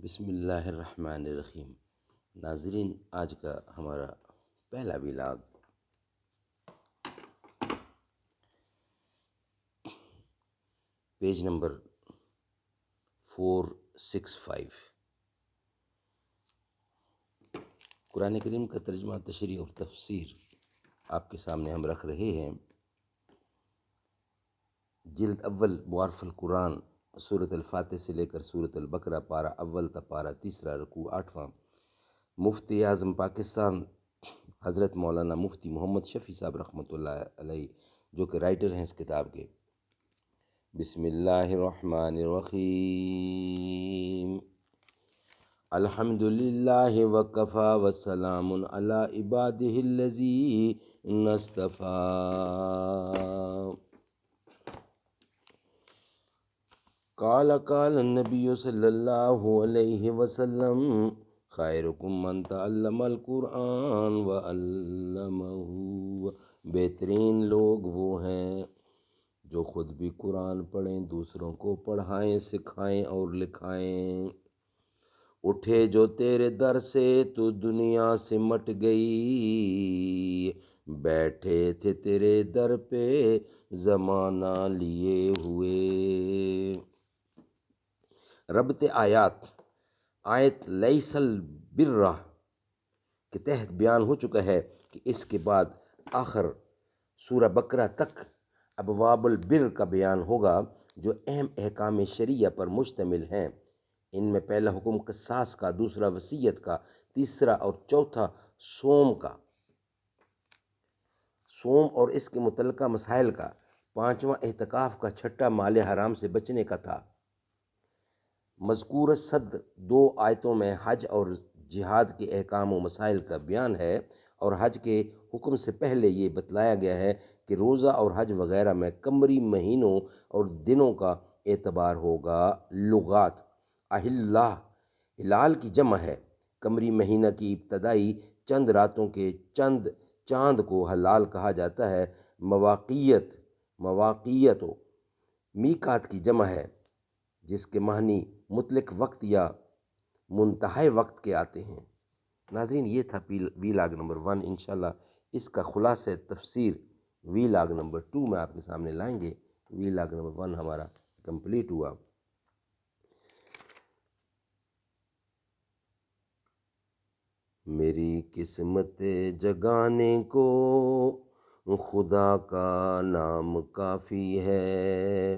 بسم اللہ الرحمن الرحیم۔ ناظرین، آج کا ہمارا پہلا ولاگ پیج نمبر 465 قرآن کریم کا ترجمہ، تشریح اور تفسیر آپ کے سامنے ہم رکھ رہے ہیں۔ جلد اول معارف القرآن، سورۃ الفاتح سے لے کر سورۃ البقرہ، پارہ اول تا پارہ تیسرا، رکوع 8واں۔ مفتی اعظم پاکستان حضرت مولانا مفتی محمد شفیع صاحب رحمۃ اللہ علیہ، جو کہ رائٹر ہیں اس کتاب کے۔ بسم اللہ الرحمن الرحیم۔ الحمد للہ وکفی وسلام علی عبادہ الذین اصطفی۔ قال النبی صلی اللہ علیہ وسلم، خیرکم من تعلم القرآن وعلمہ۔ بہترین لوگ وہ ہیں جو خود بھی قرآن پڑھیں، دوسروں کو پڑھائیں، سکھائیں اور لکھائیں۔ اٹھے جو تیرے در سے تو دنیا سمٹ گئی، بیٹھے تھے تیرے در پہ زمانہ لیے ہوئے۔ ربط آیت لیس البر کے تحت بیان ہو چکا ہے کہ اس کے بعد آخر سورہ بقرہ تک ابواب البر کا بیان ہوگا، جو اہم احکام شرعیہ پر مشتمل ہیں۔ ان میں پہلا حکم قصاص کا، دوسرا وصیت کا، تیسرا اور چوتھا صوم اور اس کے متعلقہ مسائل کا، پانچواں اعتکاف کا، چھٹا مال حرام سے بچنے کا تھا۔ مذکور صدر 2 آیتوں میں حج اور جہاد کے احکام و مسائل کا بیان ہے، اور حج کے حکم سے پہلے یہ بتلایا گیا ہے کہ روزہ اور حج وغیرہ میں قمری مہینوں اور دنوں کا اعتبار ہوگا۔ لغات: اہلہ ہلال کی جمع ہے۔ قمری مہینہ کی ابتدائی چند راتوں کے چاند کو ہلال کہا جاتا ہے۔ مواقیت و میقات کی جمع ہے، جس کے معنی مطلق وقت یا منتہی وقت کے آتے ہیں۔ ناظرین، یہ تھا ویلاگ نمبر 1۔ انشاءاللہ اس کا خلاصہ تفسیر ویلاگ نمبر 2 میں آپ کے سامنے لائیں گے۔ ویلاگ نمبر 1 ہمارا کمپلیٹ ہوا۔ میری قسمت جگانے کو خدا کا نام کافی ہے،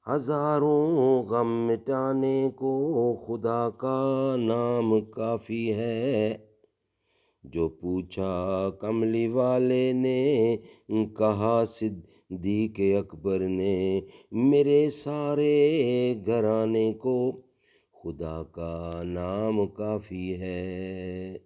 ہزاروں غم مٹانے کو خدا کا نام کافی ہے۔ جو پوچھا کملی والے نے، کہا صدیق اکبر نے، میرے سارے گھرانے کو خدا کا نام کافی ہے۔